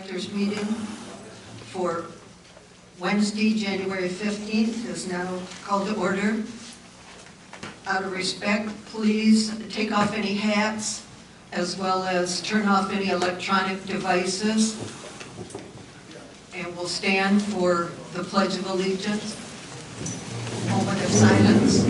Directors meeting for Wednesday, January 15th is now called to order. Out of respect, please take off any hats as well as turn off any electronic devices. And we'll stand for the Pledge of Allegiance. Moment of silence.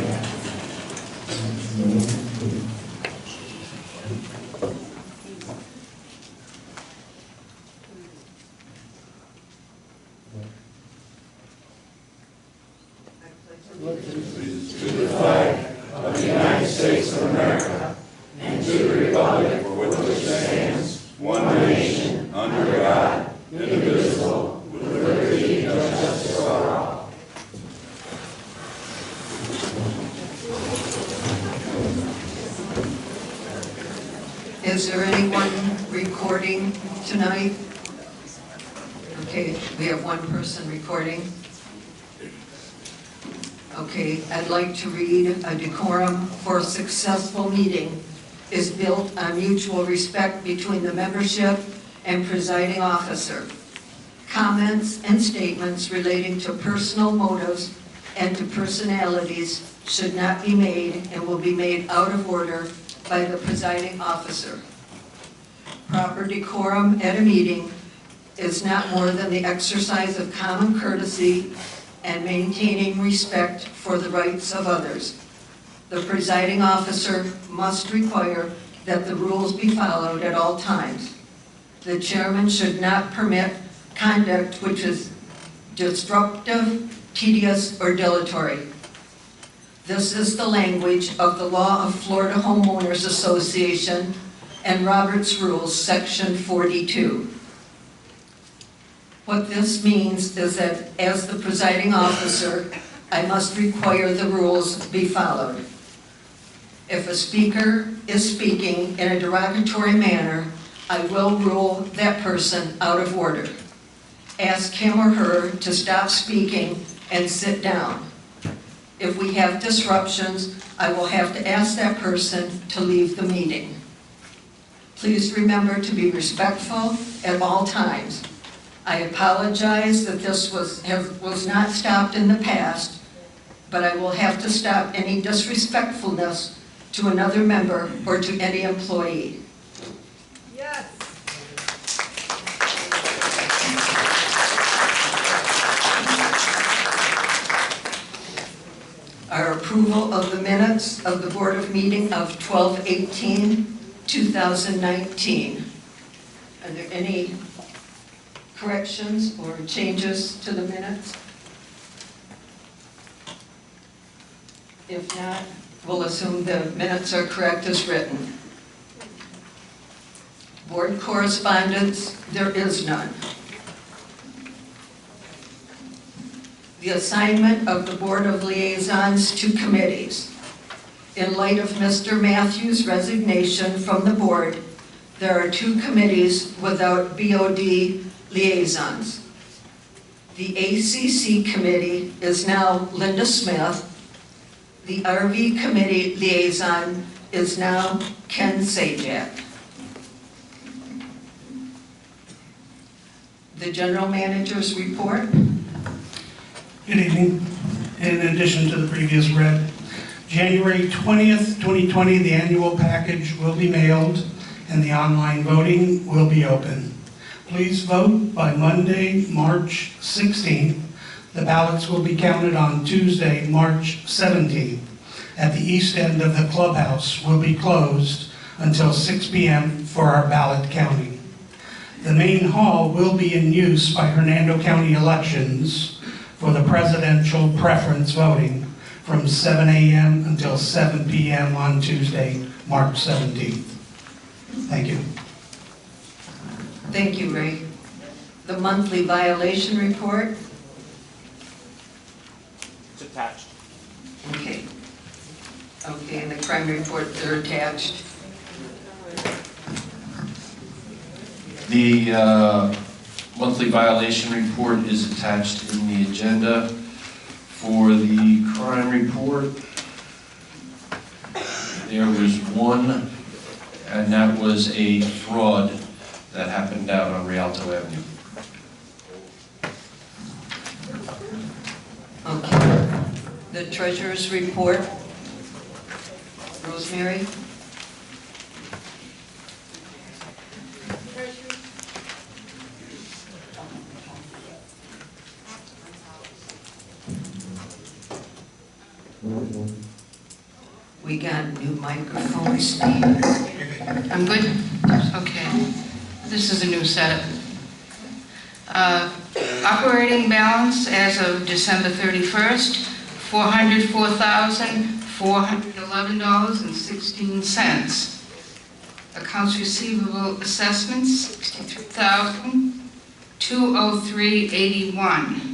To the flag of the United States of America and to the republic for which it stands, one nation, under God, indivisible, with liberty and justice for all. Is there anyone recording tonight? Okay, we have one person recording. Okay, I'd like to read a decorum for a successful meeting is built on mutual respect between the membership and presiding officer. Comments and statements relating to personal motives and to personalities should not be made and will be made out of order by the presiding officer. Proper decorum at a meeting is not more than the exercise of common courtesy and maintaining respect for the rights of others. The presiding officer must require that the rules be followed at all times. The chairman should not permit conduct which is disruptive, tedious, or dilatory. This is the language of the law of Florida Homeowners Association and Robert's Rules, Section 42. What this means is that as the presiding officer, I must require the rules be followed. If a speaker is speaking in a derogatory manner, I will rule that person out of order. Ask him or her to stop speaking and sit down. If we have disruptions, I will have to ask that person to leave the meeting. Please remember to be respectful at all times. I apologize that this was not stopped in the past, but I will have to stop any disrespectfulness to another member or to any employee. Yes. Our approval of the minutes of the Board of Meeting of 12/18/2019. Are there any corrections or changes to the minutes? If not, we'll assume the minutes are correct as written. Board correspondence, there is none. The assignment of the Board of Liaisons to committees. In light of Mr. Matthews' resignation from the board, there are 2 committees without BOD liaisons. The ACC committee is now Linda Smith. The RV committee liaison is now Ken Sajak. The general manager's report. Good evening. In addition to the previous read, January 20th, 2020, the annual package will be mailed and the online voting will be open. Please vote by Monday, March 16th. The ballots will be counted on Tuesday, March 17th. At the east end of the clubhouse will be closed until 6 p.m. for our ballot counting. The main hall will be in use by Hernando County Elections for the presidential preference voting from 7 a.m. until 7 p.m. on Tuesday, March 17th. Thank you. Thank you, Ray. The monthly violation report. It's attached. Okay. Okay, and the crime reports are attached. The monthly violation report is attached in the agenda. For the crime report, there was one, and that was a fraud that happened out on Rialto Avenue. Okay. The treasurer's report. Rosemary? We got new microphones, Steve. I'm good? Okay. This is a new setup. Operating balance as of December 31st, $404,411.16. Accounts receivable assessments, $63,203.81.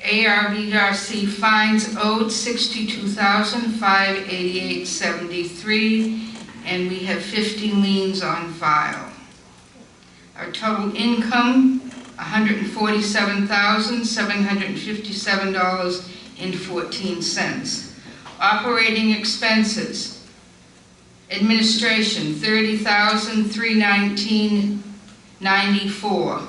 ARVRC fines owed $62,588.73, and we have 50 liens on file. Our total income, $147,757.14. Operating expenses, administration, $30,319.94.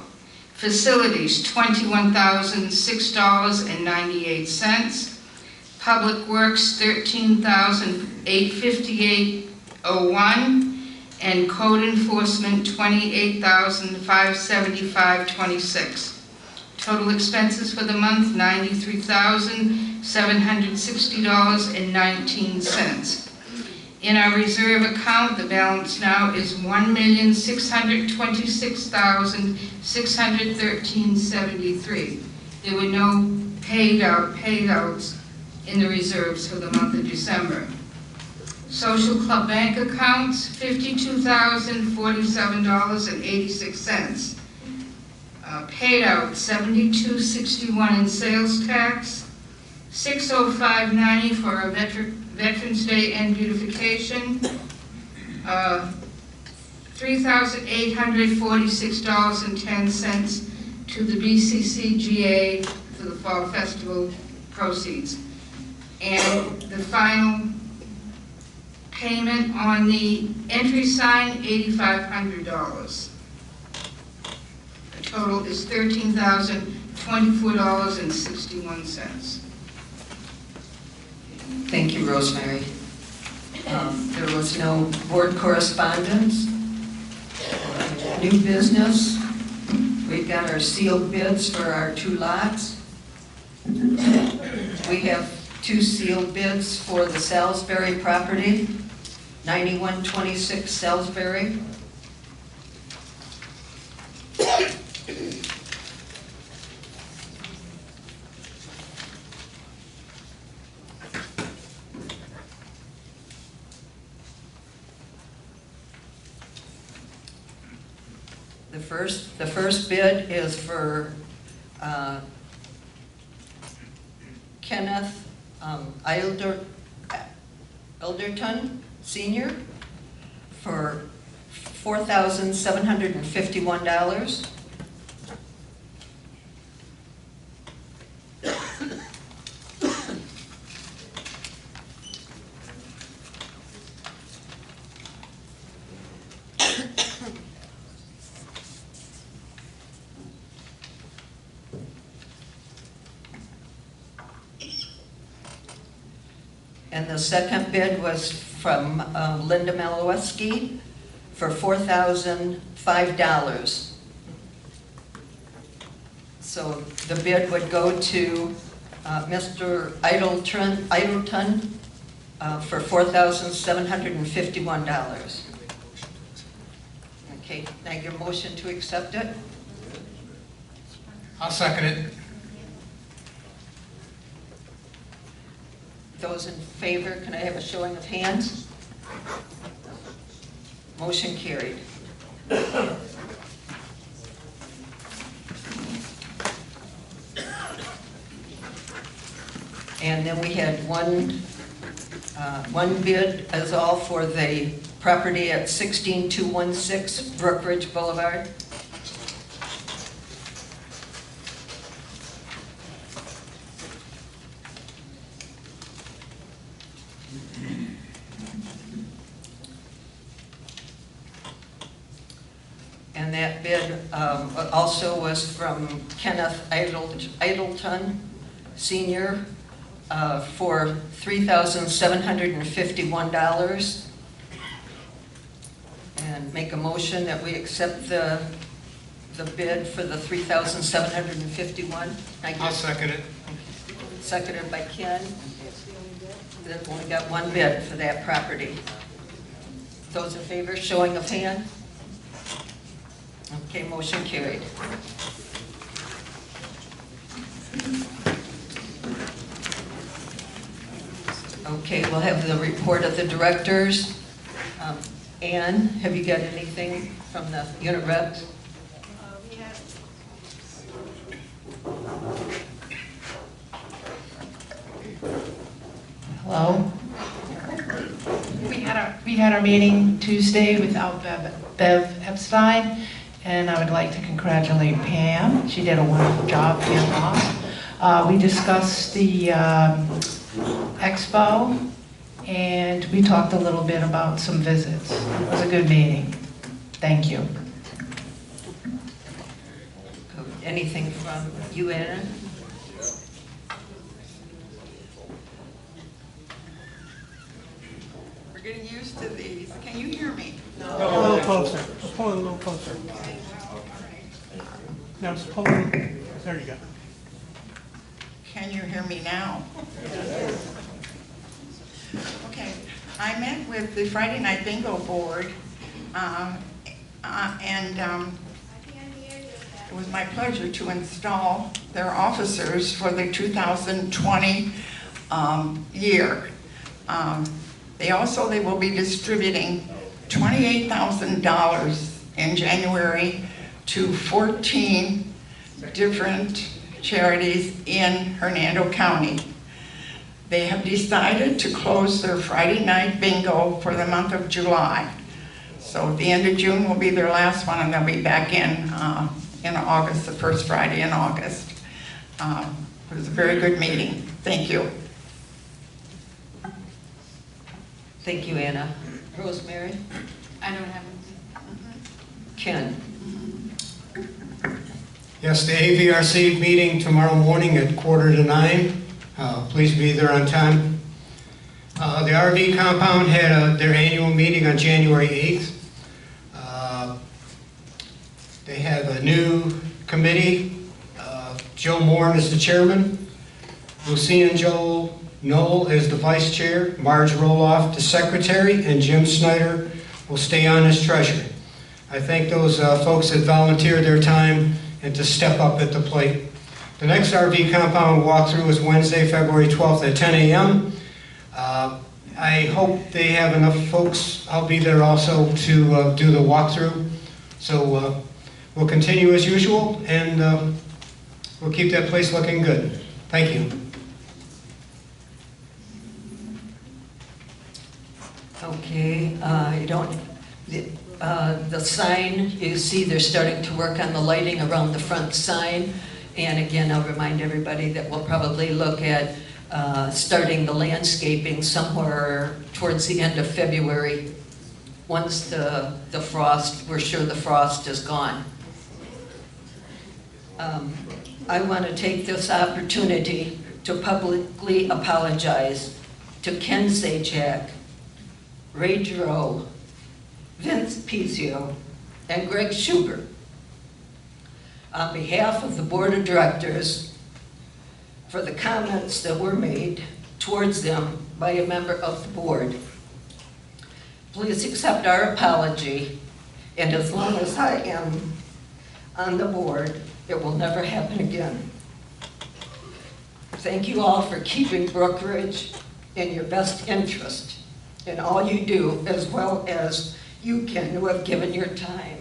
Facilities, $21,006.98. Public Works, $13,858.01. And Code Enforcement, $28,575.26. Total expenses for the month, $93,760.19. In our reserve account, the balance now is $1,626,613.73. There were no payouts in the reserves for the month of December. Social Club bank accounts, $52,047.86. Paid out $72.61 in sales tax, $605.90 for our Veterans Day and beautification, $3,846.10 to the BCCGA for the Fall Festival proceeds. And the final payment on the entry sign, $8,500. The total is $13,024.61. Thank you, Rosemary. There was no board correspondence. New business. We've got our sealed bids for our 2 lots. We have 2 sealed bids for the Salisbury property, 9126 Salisbury. The first bid is for Kenneth Elderton Sr. for $4,751. And the second bid was from Linda Malowski for $4,005. So the bid would go to Mr. Idleton for $4,751. Okay, now your motion to accept it? I'll second it. Those in favor, can I have a showing of hands? Motion carried. And then we had one bid as all for the property at 16216 Brookridge Boulevard. And that bid also was from Kenneth Idleton, Senior, for $3,751. And make a motion that we accept the bid for the $3,751. I'll second it. Seconded by Ken. They've only got one bid for that property. Those in favor, showing of hand. Okay, motion carried. Okay, we'll have the report of the directors. Ann, have you got anything from the unit reps? Hello. We had our meeting Tuesday without Bev Epstein, and I would like to congratulate Pam. She did a wonderful job, Pam Moss. We discussed the expo, and we talked a little bit about some visits. It was a good meeting. Thank you. Anything from you, Anna? We're getting used to these. Can you hear me? A little closer. Just pull it a little closer. Now just pull it. There you go. Can you hear me now? Okay, I met with the Friday Night Bingo Board, and it was my pleasure to install their officers for the 2020 year. They will be distributing $28,000 in January to 14 different charities in Hernando County. They have decided to close their Friday night bingo for the month of July. So at the end of June will be their last one, and they'll be back in August, the first Friday in August. It was a very good meeting. Thank you. Thank you, Anna. Rosemary? I don't have anything. Ken? Yes, the AVRC meeting tomorrow morning at 8:45. Please be there on time. The RV compound had their annual meeting on January 8th. They have a new committee. Joe Moore is the chairman. Lucien Joel Knoll is the vice chair. Marge Roloff, the secretary, and Jim Snyder will stay on as treasurer. I thank those folks that volunteered their time and to step up at the plate. The next RV compound walkthrough is Wednesday, February 12th at 10 a.m. I hope they have enough folks. I'll be there also to do the walkthrough. So we'll continue as usual, and we'll keep that place looking good. Thank you. Okay, the sign, you see they're starting to work on the lighting around the front sign. And again, I'll remind everybody that we'll probably look at starting the landscaping somewhere towards the end of February, once the frost, we're sure the frost is gone. I want to take this opportunity to publicly apologize to Ken Zajac, Ray Giroux, Vince Pizio, and Greg Schubert on behalf of the Board of Directors for the comments that were made towards them by a member of the board. Please accept our apology, and as long as I am on the board, it will never happen again. Thank you all for keeping Brookridge in your best interest in all you do, as well as you, Ken, who have given your time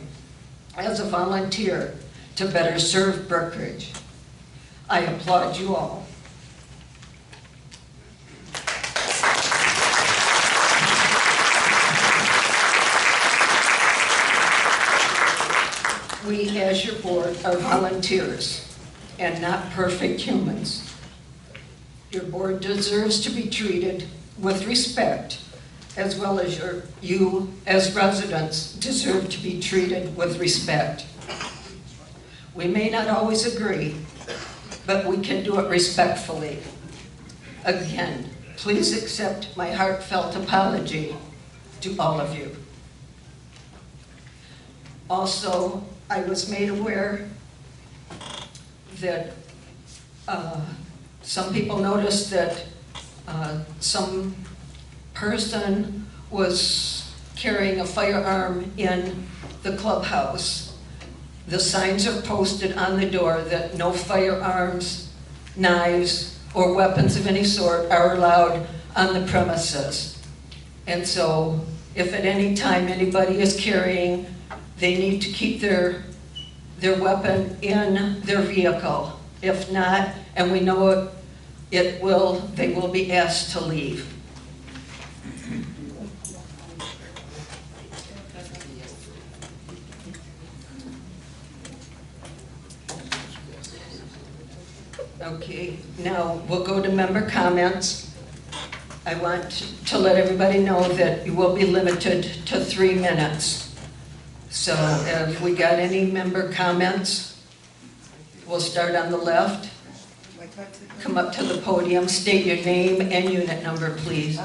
as a volunteer to better serve Brookridge. I applaud you all. We, as your board, are volunteers and not perfect humans. Your board deserves to be treated with respect as well as you as residents deserve to be treated with respect. We may not always agree, but we can do it respectfully. Again, please accept my heartfelt apology to all of you. Also, I was made aware that some people noticed that some person was carrying a firearm in the clubhouse. The signs are posted on the door that no firearms, knives, or weapons of any sort are allowed on the premises. And so, if at any time anybody is carrying, they need to keep their weapon in their vehicle. If not, and we know they will be asked to leave. Okay, now we'll go to member comments. I want to let everybody know that you will be limited to 3 minutes. So if we got any member comments, we'll start on the left. Come up to the podium, state your name and unit number, please.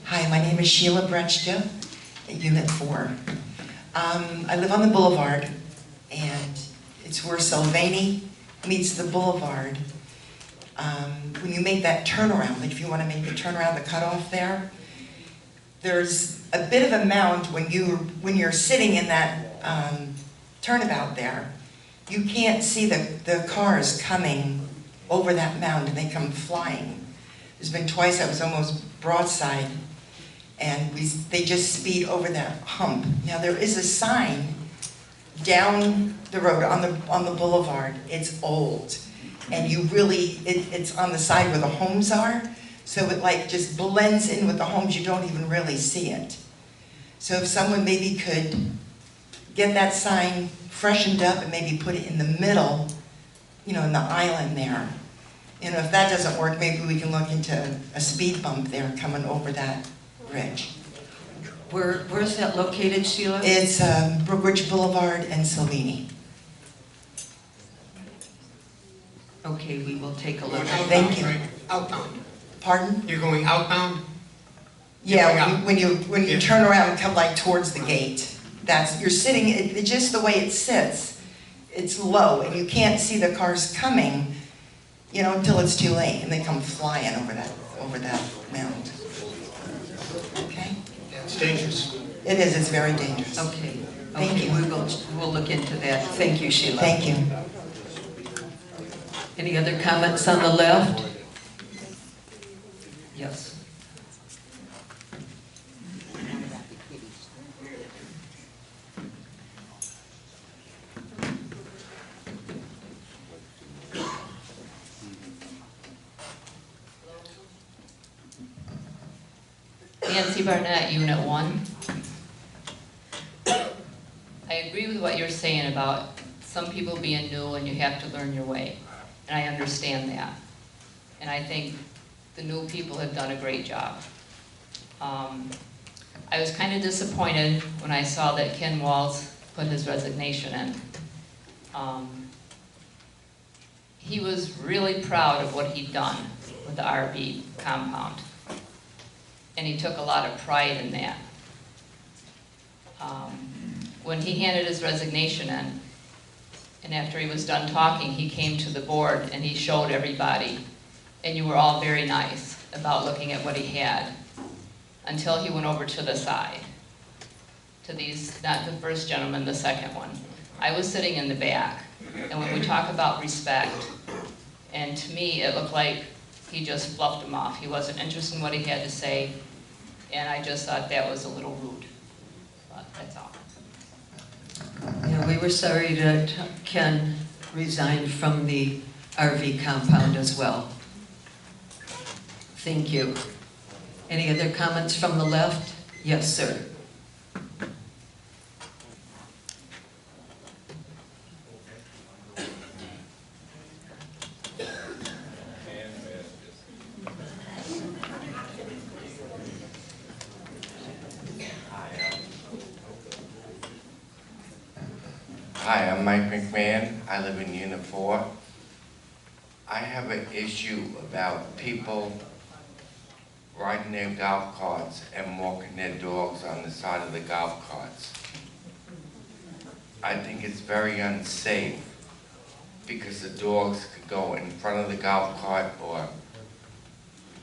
Hi, my name is Sheila Brechta, Unit 4. I live on the boulevard, and it's where Sylvanie meets the boulevard. When you make that turnaround, like if you want to make the turnaround, the cutoff there, there's a bit of a mound when you're sitting in that turnabout there. You can't see the cars coming over that mound, and they come flying. There's been twice I was almost broadside, and they just speed over that hump. Now there is a sign down the road on the boulevard. It's old, and it's on the side where the homes are, so it like just blends in with the homes. You don't even really see it. So if someone maybe could get that sign freshened up and maybe put it in the middle, in the island there. If that doesn't work, maybe we can look into a speed bump there coming over that bridge. Where's that located, Sheila? It's Brookridge Boulevard and Sylvanie. Okay, we will take a look. Thank you. Right? Outbound. Pardon? You're going outbound? Yeah, when you turn around and come like towards the gate, you're sitting. It's just the way it sits. It's low, and you can't see the cars coming, until it's too late, and they come flying over that mound. Okay. It's dangerous. It is. It's very dangerous. Okay. Thank you. We'll look into that. Thank you, Sheila. Thank you. Any other comments on the left? Yes. Nancy Barnett, Unit 1. I agree with what you're saying about some people being new and you have to learn your way. And I understand that. And I think the new people have done a great job. I was kind of disappointed when I saw that Ken Walls put his resignation in. He was really proud of what he'd done with the RV compound. And he took a lot of pride in that. When he handed his resignation in, and after he was done talking, he came to the board and he showed everybody, and you were all very nice about looking at what he had, until he went over to the side, to these, not the first gentleman, the second one. I was sitting in the back, and when we talk about respect, and to me it looked like he just fluffed him off. He wasn't interested in what he had to say, and I just thought that was a little rude, but that's all. Yeah, we were sorry that Ken resigned from the RV compound as well. Thank you. Any other comments from the left? Yes, sir. Hi, I'm Mike McMahon. I live in Unit 4. I have an issue about people riding their golf carts and walking their dogs on the side of the golf carts. I think it's very unsafe because the dogs could go in front of the golf cart or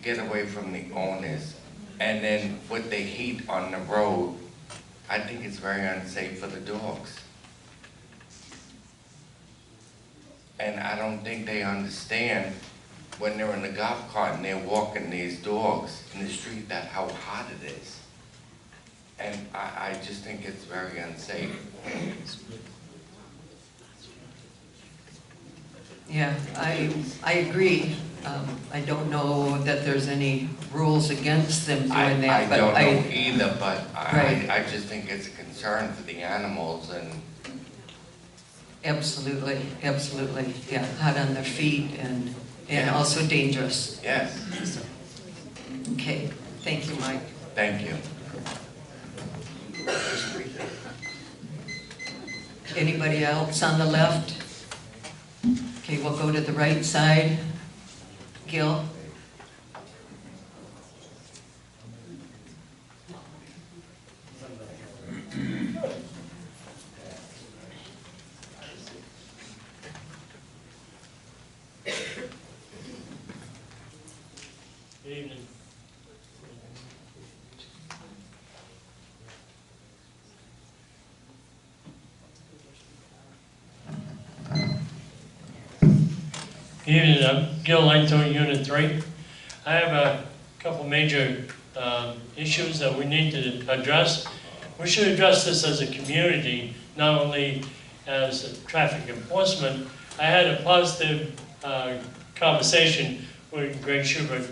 get away from the owners. And then with the heat on the road, I think it's very unsafe for the dogs. And I don't think they understand when they're in the golf cart and they're walking these dogs in the street that how hot it is. And I just think it's very unsafe. Yeah, I agree. I don't know that there's any rules against them doing that, I but don't know either, but Right. I just think it's a concern for the animals and absolutely, absolutely, yeah, hot on their feet and Yeah. also dangerous. yes, Okay, thank you, Mike. thank you. Anybody else on the left? Okay, we'll go to the right side. Gil? Good evening. Good evening, I'm Gil Langton, Unit 3. I have a couple major issues that we need to address. We should address this as a community, not only as traffic enforcement. I had a positive conversation with Greg Schubert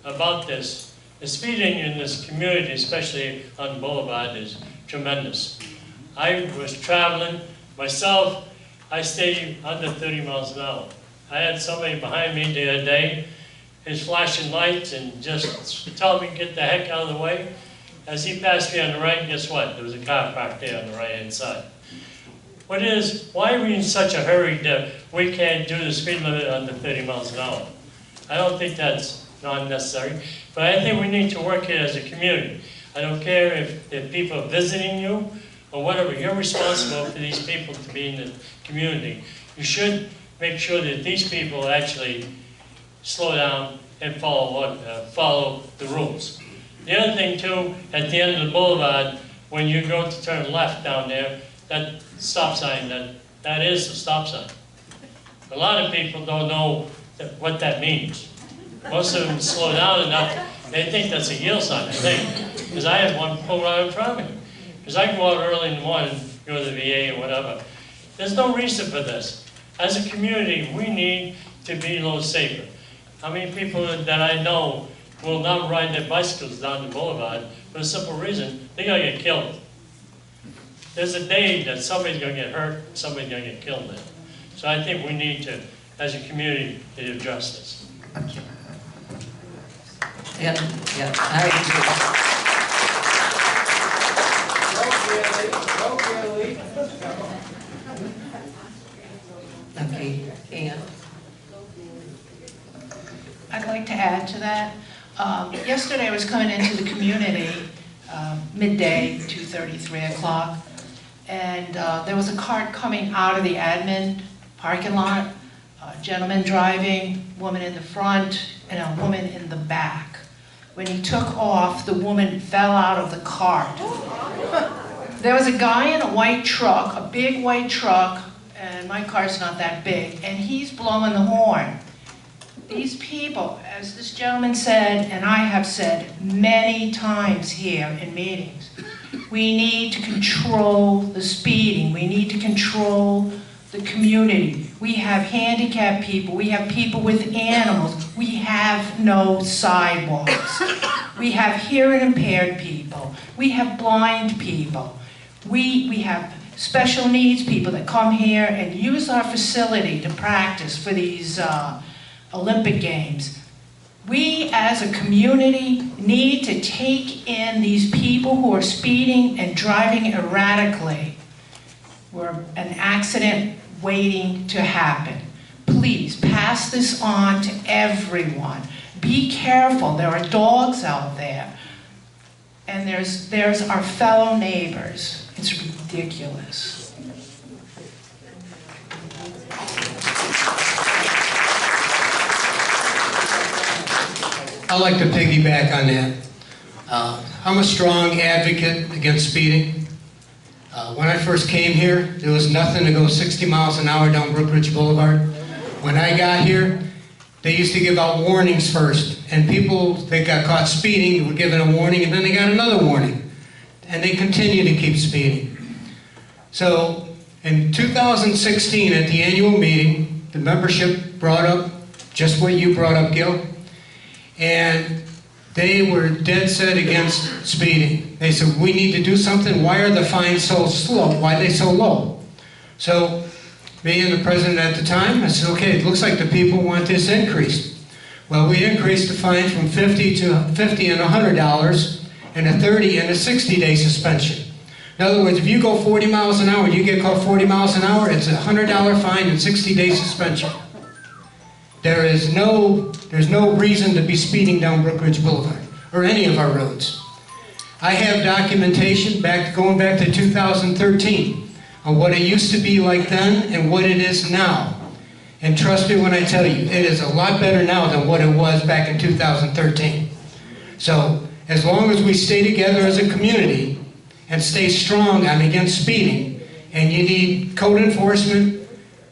about this. The speeding in this community, especially on Boulevard, is tremendous. I was traveling myself, I stayed under 30 miles an hour. I had somebody behind me the other day, his flashing lights and just telling me to get the heck out of the way. As he passed me on the right, guess what? There was a car parked there on the right-hand side. Why are we in such a hurry that we can't do the speed limit under 30 miles an hour? I don't think that's not necessary, but I think we need to work here as a community. I don't care if people are visiting you or whatever, you're responsible for these people to be in the community. You should make sure that these people actually slow down and follow the rules. The other thing too, at the end of the boulevard, when you go to turn left down there, that stop sign, that is the stop sign. A lot of people don't know what that means. Most of them slow down enough, they think that's a yield sign, I think. Because I had one pull right in front of me. Because I go out early in the morning, go to the VA or whatever. There's no reason for this. As a community, we need to be a little safer. How many people that I know will not ride their bicycles down the boulevard for a simple reason, they're gonna get killed. There's a day that somebody's gonna get hurt, somebody's gonna get killed there. So I think we need to, as a community, to address this. Yeah, I agree. Okay, Ann? I'd like to add to that. Yesterday I was coming into the community, midday, 2:30, 3 o'clock, and there was a cart coming out of the admin parking lot, a gentleman driving, woman in the front, and a woman in the back. When he took off, the woman fell out of the cart. There was a guy in a white truck, a big white truck, and my car's not that big, and he's blowing the horn. These people, as this gentleman said, and I have said many times here in meetings, we need to control the speeding. We need to control the community. We have handicapped people. We have people with animals. We have no sidewalks. We have hearing impaired people. We have blind people. We have special needs people that come here and use our facility to practice for these Olympic Games. We as a community need to take in these people who are speeding and driving erratically. We're an accident waiting to happen. Please pass this on to everyone. Be careful, there are dogs out there. And there's our fellow neighbors. It's ridiculous. I'd like to piggyback on that. I'm a strong advocate against speeding. When I first came here, there was nothing to go 60 miles an hour down Brookridge Boulevard. When I got here, they used to give out warnings first, and people that got caught speeding were given a warning, and then they got another warning, and they continue to keep speeding. So in 2016, at the annual meeting, the membership brought up just what you brought up, Gil, and they were dead set against speeding. They said, we need to do something. Why are the fines so slow? Why are they so low? So me and the president at the time, I said, okay, it looks like the people want this increased. Well, we increased the fine from $50 and $100 and a 30 and a 60-day suspension. In other words, if you go 40 miles an hour and you get caught 40 miles an hour, it's a $100 fine and 60-day suspension. There's no reason to be speeding down Brookridge Boulevard or any of our roads. I have documentation going back to 2013 on what it used to be like then and what it is now. And trust me when I tell you, it is a lot better now than what it was back in 2013. So as long as we stay together as a community and stay strong on against speeding, and you need code enforcement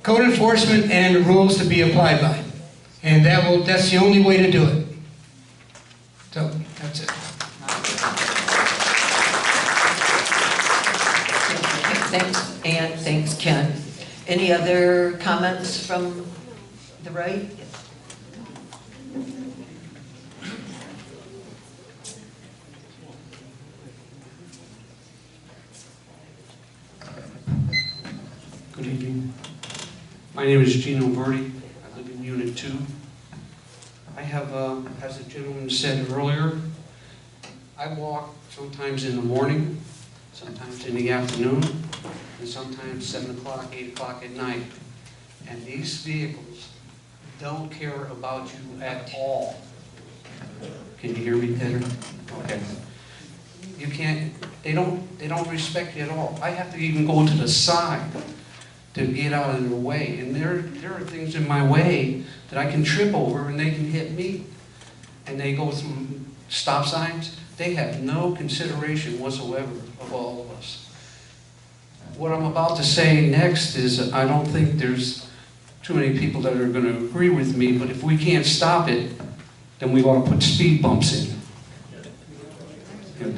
and rules to be applied by. And that's the only way to do it. So, that's it. Thanks, Ann. Thanks, Ken. Any other comments from the right? Good evening. My name is Gino Verdi. I live in Unit 2. I have, as the gentleman said earlier, I walk sometimes in the morning, sometimes in the afternoon, and sometimes 7 o'clock, 8 o'clock at night. And these vehicles don't care about you at all. Can you hear me better? Okay. You can't, they don't respect you at all. I have to even go to the side to get out of their way. And there are things in my way that I can trip over and they can hit me. And they go through stop signs. They have no consideration whatsoever of all of us. What I'm about to say next is I don't think there's too many people that are going to agree with me, but if we can't stop it, then we ought to put speed bumps in.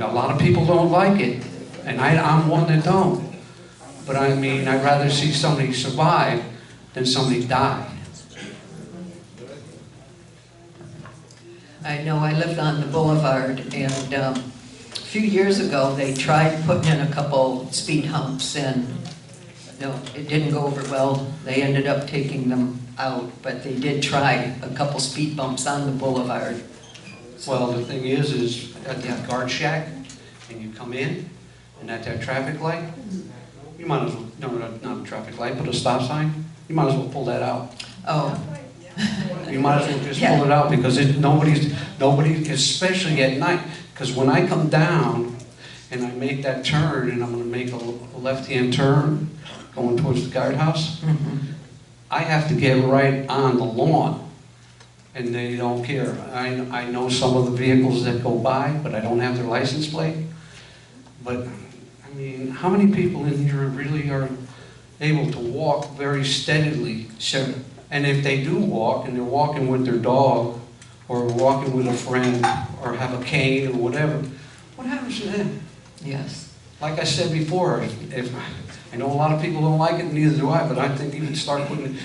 A lot of people don't like it, and I'm one that don't. But I mean, I'd rather see somebody survive than somebody die. I know I lived on the boulevard, and a few years ago they tried putting in a couple speed humps, and no, it didn't go over well. They ended up taking them out, but they did try a couple speed bumps on the boulevard. Well, the thing is at the guard shack, and you come in, and at that traffic light, you might as well, no, not a traffic light, but a stop sign, you might as well pull that out. Oh. You might as well just pull it out, because nobody, especially at night, because when I come down and I make that turn, and I'm going to make a left-hand turn going towards the guardhouse, I have to get right on the lawn, and they don't care. I know some of the vehicles that go by, but I don't have their license plate. But, I mean, how many people in here really are able to walk very steadily? Sure. And if they do walk, and they're walking with their dog, or walking with a friend, or have a cane, or whatever, what happens to them? Yes. Like I said before, I know a lot of people don't like it, neither do I, but I think you can start putting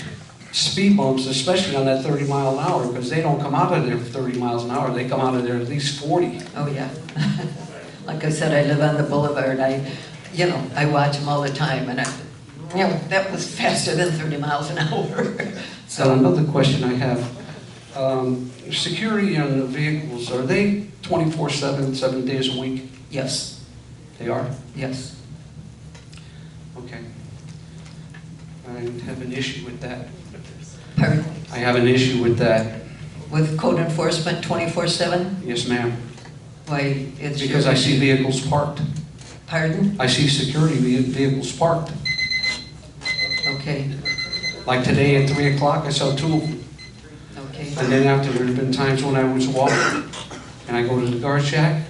speed bumps, especially on that 30 mile an hour, because they don't come out of there 30 miles an hour, they come out of there at least 40. Oh, yeah. Like I said, I live on the boulevard. I watch them all the time, and that was faster than 30 miles an hour. So another question I have, security on the vehicles, are they 24/7, 7 days a week? Yes. They are? Yes. Okay. I have an issue with that. Pardon? I have an issue with that. With code enforcement 24/7? Yes, ma'am. Why, it's your... Because I see vehicles parked. Pardon? I see security vehicles parked. Okay, Like today at 3 o'clock, I saw 2 of them. okay. And then after, there have been times when I was walking, and I go to the guard shack,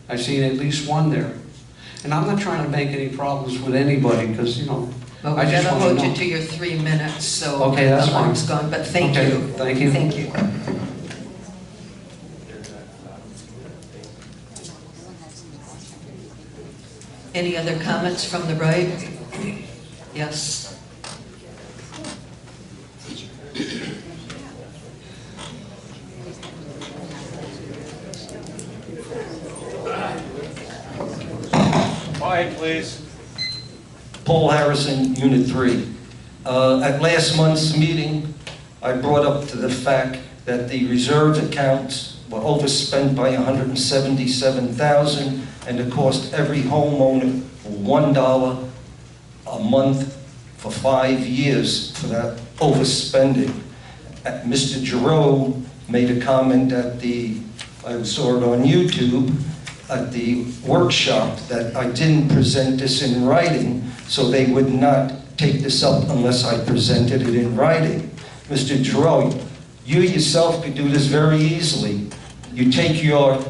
I've seen at least 1 there. And I'm not trying to make any problems with anybody, because, you know, Well, I we just gotta want to hold you know. to your 3 minutes, so Okay, that's the line's fine. gone, but thank Okay, you. thank you. Thank you. Any other comments from the right? Yes. Quiet, please. Paul Harrison, Unit 3. At last month's meeting, I brought up to the fact that the reserve accounts were overspent by $177,000, and it cost every homeowner $1 a month for 5 years for that overspending. Mr. Giroux made a comment at I saw it on YouTube, at the workshop, that I didn't present this in writing, so they would not take this up unless I presented it in writing. Mr. Giroux, you yourself could do this very easily. You take your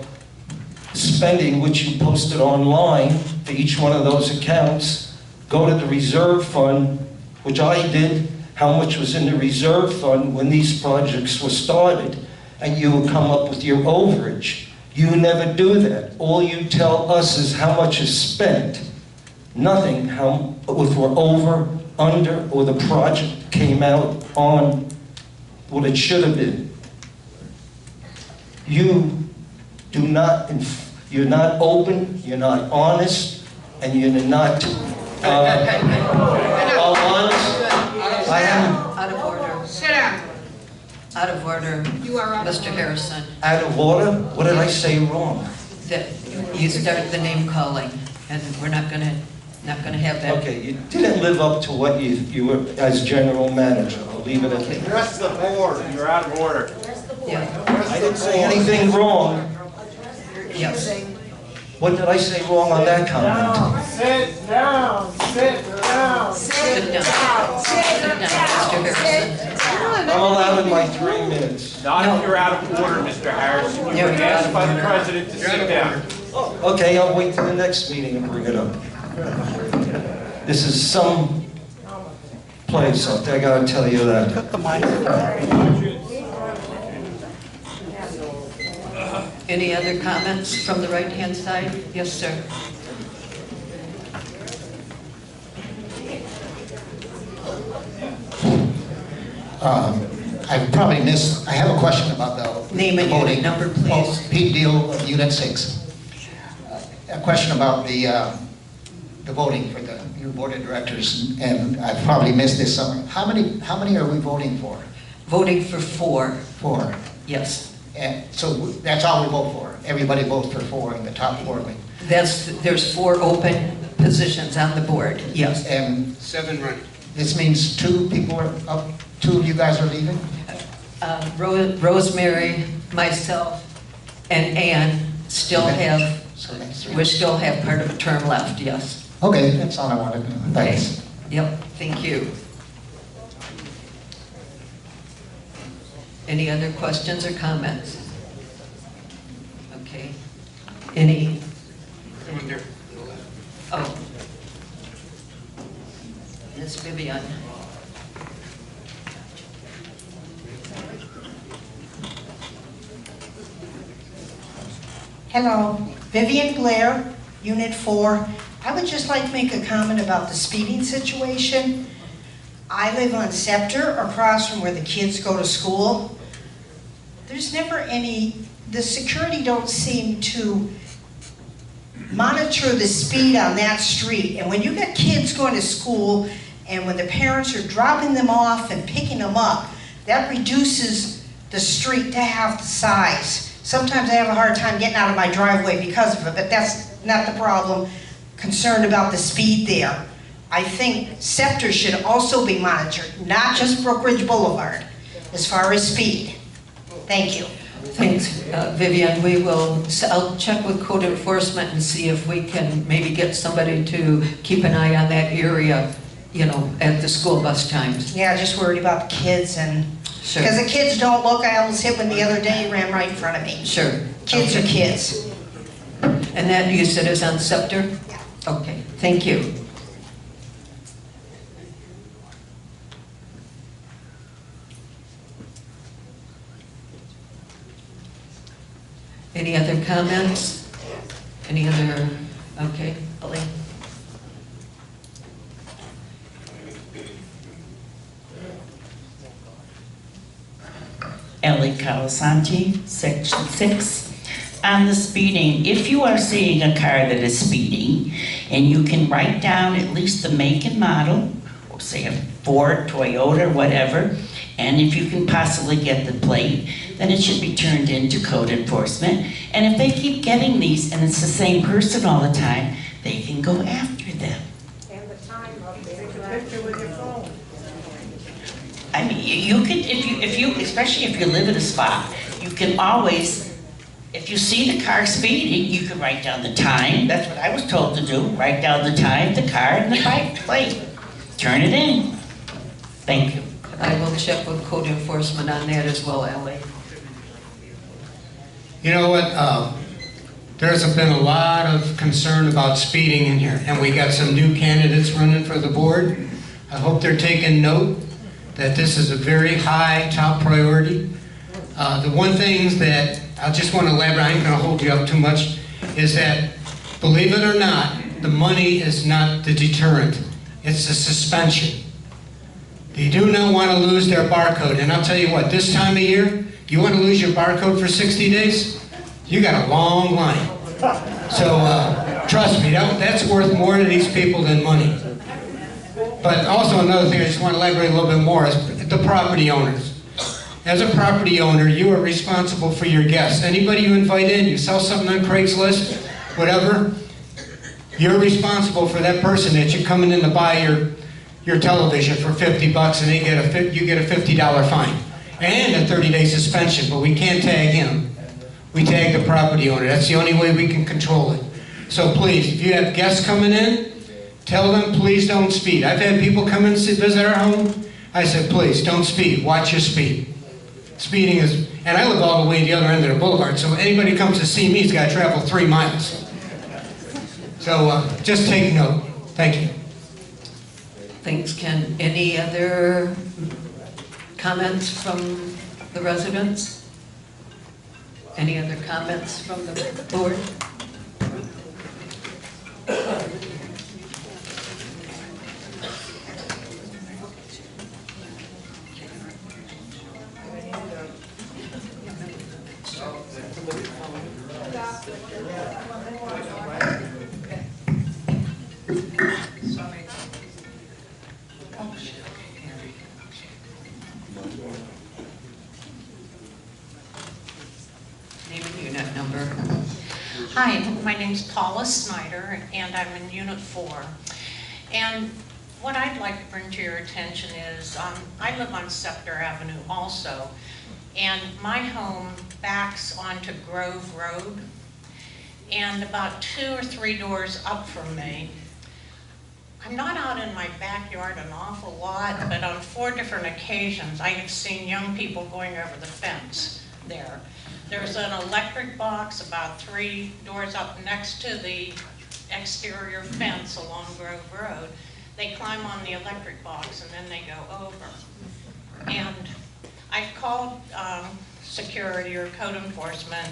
spending, which you posted online for each one of those accounts, go to the reserve fund, which I did, how much was in the reserve fund when these projects were started, and you will come up with your overage. You never do that. All you tell us is how much is spent. Nothing, if we're over, under, or the project came out on what it should have been. You do not, you're not open, you're not honest, and you're not honest. I am Out of order. Sit down. Out of order. You are out of Mr. order. Harrison. out of order. What did I say wrong? That you started the name calling, and we're not gonna have that. Okay, you didn't live up to what you were as general manager. I'll leave it at that. Address the board. You're out of order. Yeah, I didn't say anything wrong. yes. What did I say wrong on that comment? Sit down. Sit down. Sit down. Sit down, Mr. Harrison. I'm allowed in my 3 minutes. Not if you're out of order, Mr. Harrison. You No, were you're out asked of by the order. president to sit down. Okay, I'll wait till the next meeting and bring it up. This is some place, I gotta tell you that. Any other comments from the right-hand side? Yes, sir. I probably missed, I have a question about the Name and voting. unit number, please. Oh, Pete Deal, Unit 6. A question about the voting for the new board of directors, and I probably missed this somewhere. How many are we voting for? Voting for 4. 4. Yes. And so that's all we vote for? Everybody votes for 4 in the top 4? There's 4 open positions on the board, yes. And 7 running. this means 2 people are up, 2 of you guys are leaving? Rosemary, myself, and Ann still have, So that's 3. we still have part of a term left, yes. Okay, that's all I wanted to know. Thanks. Yep, thank you. Any other questions or comments? Okay. Any? Come on there. Oh. Ms. Vivian. Hello, Vivian Blair, Unit 4. I would just like to make a comment about the speeding situation. I live on Scepter, across from where the kids go to school. There's never any, the security don't seem to monitor the speed on that street. And when you got kids going to school, and when the parents are dropping them off and picking them up, that reduces the street to half the size. Sometimes I have a hard time getting out of my driveway because of it, but that's not the problem. Concerned about the speed there. I think Scepter should also be monitored, not just Brookridge Boulevard, as far as speed. Thank you. Thanks, Vivian. I'll check with code enforcement and see if we can maybe get somebody to keep an eye on that area, you know, at the school bus times. Yeah, just worried about the kids and, Sure. because the kids don't look. I almost hit one the other day, ran right in front of me. Sure. Kids are kids. And that you said is on Scepter? Yeah. Okay, thank you. Any other comments? Any other, okay, Elaine? Ellie Calasanti, Section 6. On the speeding, if you are seeing a car that is speeding, and you can write down at least the make and model, or say a Ford, Toyota, whatever, and if you can possibly get the plate, then it should be turned into code enforcement. And if they keep getting these, and it's the same person all the time, they can go after them. And the time of the picture with your phone. I mean, you could, if you, especially if you live in a spot, you can always, if you see the car speeding, you can write down the time. That's what I was told to do. Write down the time, the car, and the bike plate. Turn it in. Thank you. I will check with code enforcement on that as well, Ellie. You know what, there's been a lot of concern about speeding in here, and we got some new candidates running for the board. I hope they're taking note that this is a very high top priority. The one thing that I just want to elaborate, I ain't going to hold you up too much, is that, believe it or not, the money is not the deterrent. It's the suspension. They do not want to lose their barcode, and I'll tell you what, this time of year, you want to lose your barcode for 60 days? You got a long line. So trust me, that's worth more to these people than money. But also another thing I just want to elaborate a little bit more is the property owners. As a property owner, you are responsible for your guests. Anybody you invite in, you sell something on Craigslist, whatever, you're responsible for that person that you're coming in to buy your television for $50 and you get a $50 fine and a 30-day suspension, but we can't tag him. We tag the property owner. That's the only way we can control it. So please, if you have guests coming in, tell them please don't speed. I've had people come in and visit our home. I said, please don't speed. Watch your speed. Speeding is, and I live all the way to the other end of the boulevard, so anybody comes to see me has got to travel 3 miles. So just take note. Thank you. Thanks, Ken. Any other comments from the residents? Any other comments from the board? Name and unit number. Hi, my name's Paula Snyder, and I'm in Unit 4. And what I'd like to bring to your attention is, I live on Scepter Avenue also, and my home backs onto Grove Road, and about 2 or 3 doors up from me, I'm not out in my backyard an awful lot, but on 4 different occasions, I have seen young people going over the fence there. There's an electric box about 3 doors up next to the exterior fence along Grove Road. They climb on the electric box and then they go over. And I've called security or code enforcement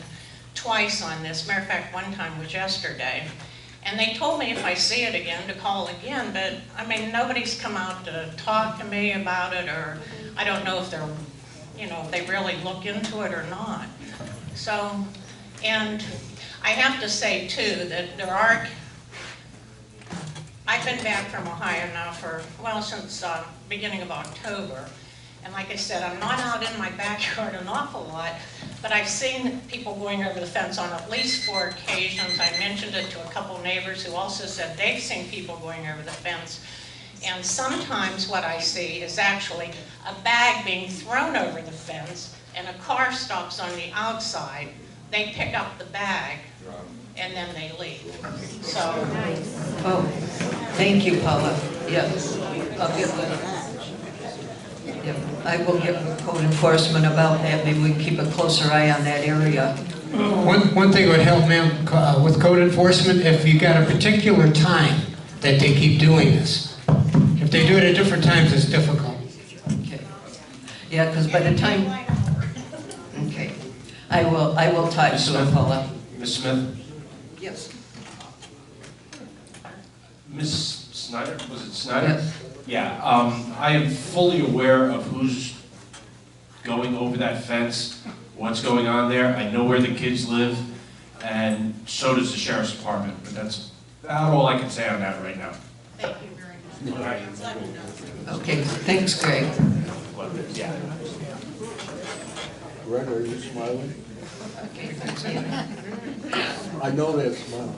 twice on this. Matter of fact, one time was yesterday. And they told me if I see it again to call again, but I mean, nobody's come out to talk to me about it, or I don't know if they're, if they really look into it or not. So, and I have to say too, that there are, I've been back from Ohio now for, well, since beginning of October. And like I said, I'm not out in my backyard an awful lot, but I've seen people going over the fence on at least 4 occasions. I mentioned it to a couple neighbors who also said they've seen people going over the fence. And sometimes what I see is actually a bag being thrown over the fence and a car stops on the outside. They pick up the bag and then they leave. So. Oh, thank you, Paula. Yes, I'll get with, yep, I will get with code enforcement about that. Maybe we can keep a closer eye on that area. One thing would help, ma'am, with code enforcement, if you got a particular time that they keep doing this. If they do it at different times, it's difficult. Okay. Yeah, because by the time, okay, I will type to her, Paula. Ms. Smith? Yes. Ms. Snyder, was it Snyder? Yes. Yeah, I am fully aware of who's going over that fence, what's going on there. I know where the kids live, and so does the sheriff's department, but that's about all I can say on that right now. Thank you very much. Okay, thanks, Greg. Yeah. Greg, are you smiling? Okay. I know that smile.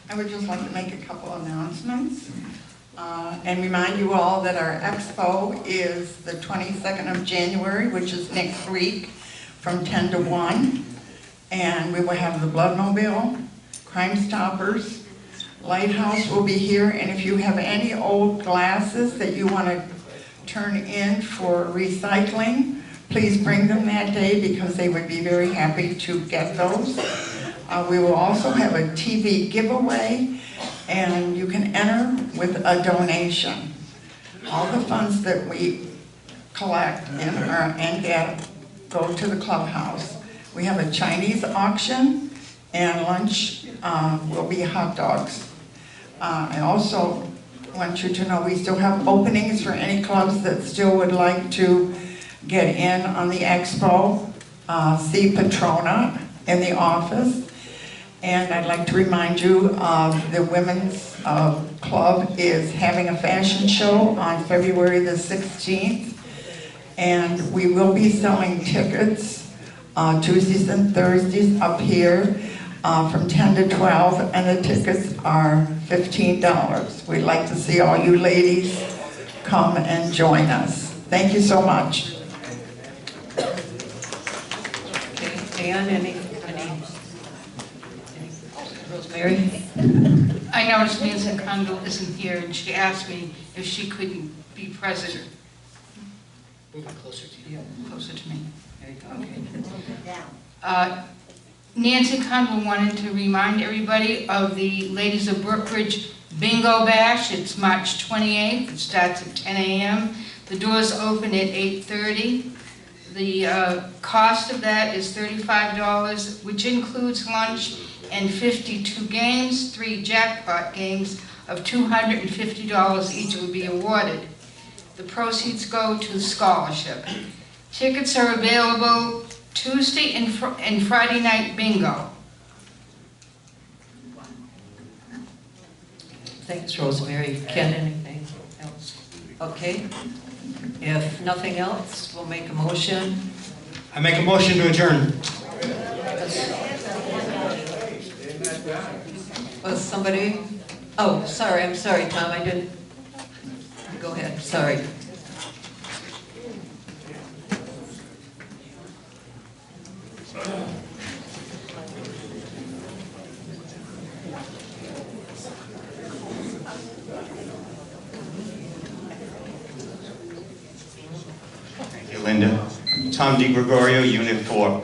I would just like to make a couple announcements and remind you all that our expo is the 22nd of January, which is next week, from 10 to 1. And we will have the Bloodmobile, Crime Stoppers, Lighthouse will be here. And if you have any old glasses that you want to turn in for recycling, please bring them that day because they would be very happy to get those. We will also have a TV giveaway, and you can enter with a donation. All the funds that we collect and get go to the clubhouse. We have a Chinese auction, and lunch will be hot dogs. I also want you to know we still have openings for any clubs that still would like to get in on the expo. See Patrona in the office. And I'd like to remind you the Women's Club is having a fashion show on February the 16th. And we will be selling tickets Tuesdays and Thursdays up here from 10 to 12, and the tickets are $15. We'd like to see all you ladies come and join us. Thank you so much. Okay, Dan, any? Rosemary? I noticed Nancy Condell isn't here, and she asked me if she couldn't be present. Move it closer to you. Closer to me. There you go. Okay. Nancy Condell wanted to remind everybody of the Ladies of Brookridge Bingo Bash. It's March 28th. It starts at 10 a.m. The doors open at 8:30. The cost of that is $35, which includes lunch and 52 games. 3 jackpot games of $250 each will be awarded. The proceeds go to the scholarship. Tickets are available Tuesday and Friday night bingo. Thanks, Rosemary. Ken, anything else? Okay. If nothing else, we'll make a motion. I make a motion to adjourn. Was somebody? Oh, sorry, I'm sorry, Tom, I didn't. Go ahead, sorry. Thank you, Linda. Tom DiGregorio, Unit 4.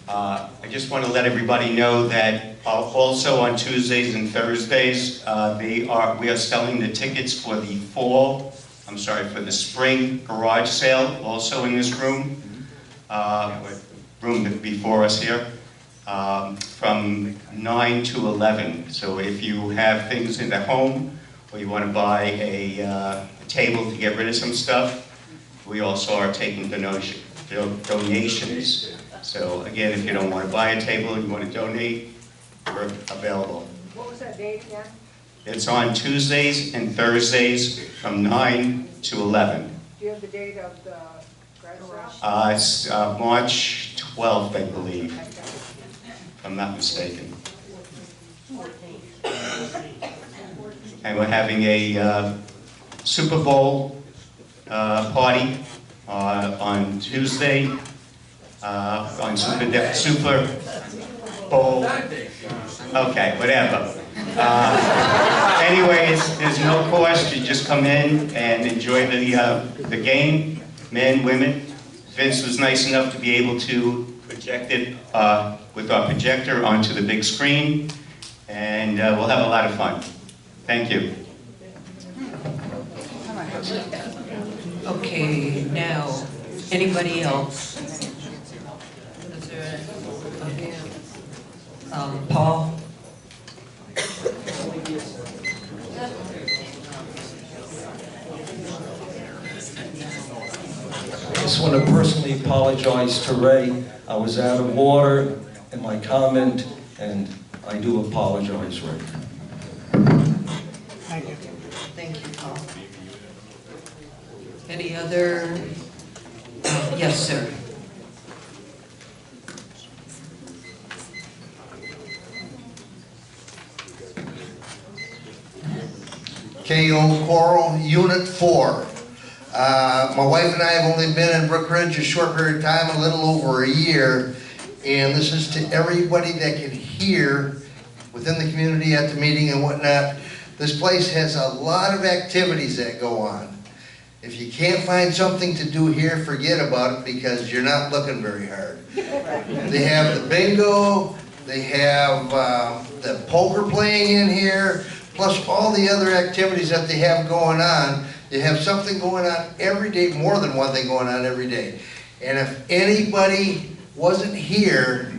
I just want to let everybody know that also on Tuesdays and Thursdays, we are selling the tickets for the for the spring garage sale, also in this room, room before us here, from 9 to 11. So if you have things in the home, or you want to buy a table to get rid of some stuff, we also are taking donations. So again, if you don't want to buy a table, you want to donate, we're available. What was that date again? It's on Tuesdays and Thursdays from 9 to 11. Do you have the date of the garage? It's March 12th, I believe, if I'm not mistaken. And we're having a Super Bowl party on Tuesday, on Super Bowl, okay, whatever. Anyways, there's no cost, you just come in and enjoy the game, men, women. Vince was nice enough to be able to project it with our projector onto the big screen, and we'll have a lot of fun. Thank you. Okay, now, anybody else? Is there a hand? Paul? I just want to personally apologize to Ray. I was out of order in my comment, and I do apologize, Ray. Thank you. Thank you, Paul. Any other? Yes, sir. KO Coral, Unit 4. My wife and I have only been in Brookridge a short period of time, a little over a year, and this is to everybody that can hear within the community at the meeting and whatnot. This place has a lot of activities that go on. If you can't find something to do here, forget about it because you're not looking very hard. They have the bingo, they have the poker playing in here, plus all the other activities that they have going on. They have something going on every day, more than one thing going on every day. And if anybody wasn't here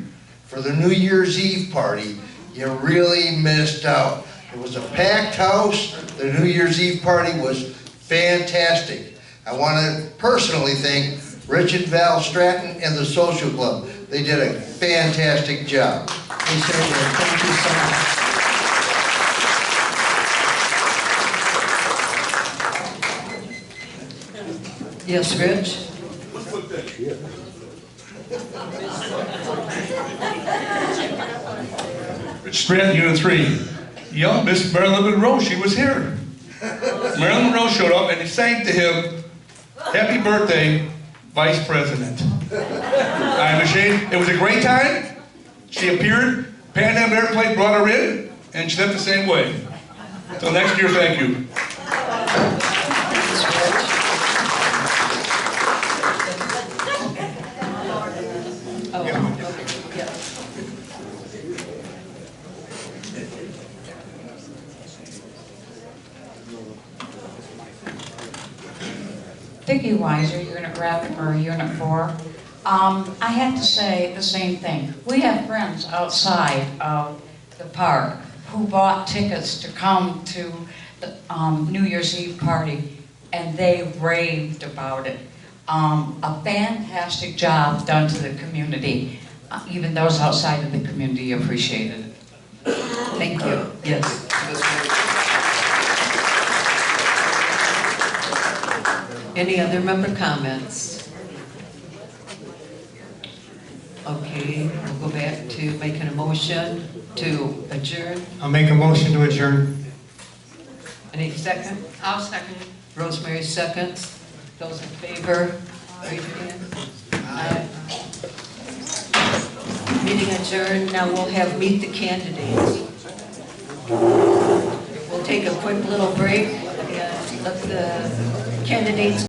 for the New Year's Eve party, you really missed out. It was a packed house. The New Year's Eve party was fantastic. I want to personally thank Rich and Val Stratton and the Social Club. They did a fantastic job. They sure did. Thank you so much. Yes, Rich? Rich Stratton, Unit 3. Young Miss Marilyn Monroe, she was here. Marilyn Monroe showed up and he sang to him, "Happy birthday, Vice President." I'm ashamed. It was a great time. She appeared, Pan Am Airplane brought her in, and she left the same way. Till next year, thank you. Vicki Weiser, Unit Rep, or Unit 4. I have to say the same thing. We have friends outside of the park who bought tickets to come to the New Year's Eve party, and they raved about it. A fantastic job done to the community. Even those outside of the community appreciated it. Thank you. Yes. Any other member comments? Okay, we'll go back to making a motion to adjourn. I'll make a motion to adjourn. Any second? I'll second. Rosemary seconds. Those in favor, raise your hand. Aye. Meeting adjourned. Now we'll have meet the candidates. We'll take a quick little break and let the candidates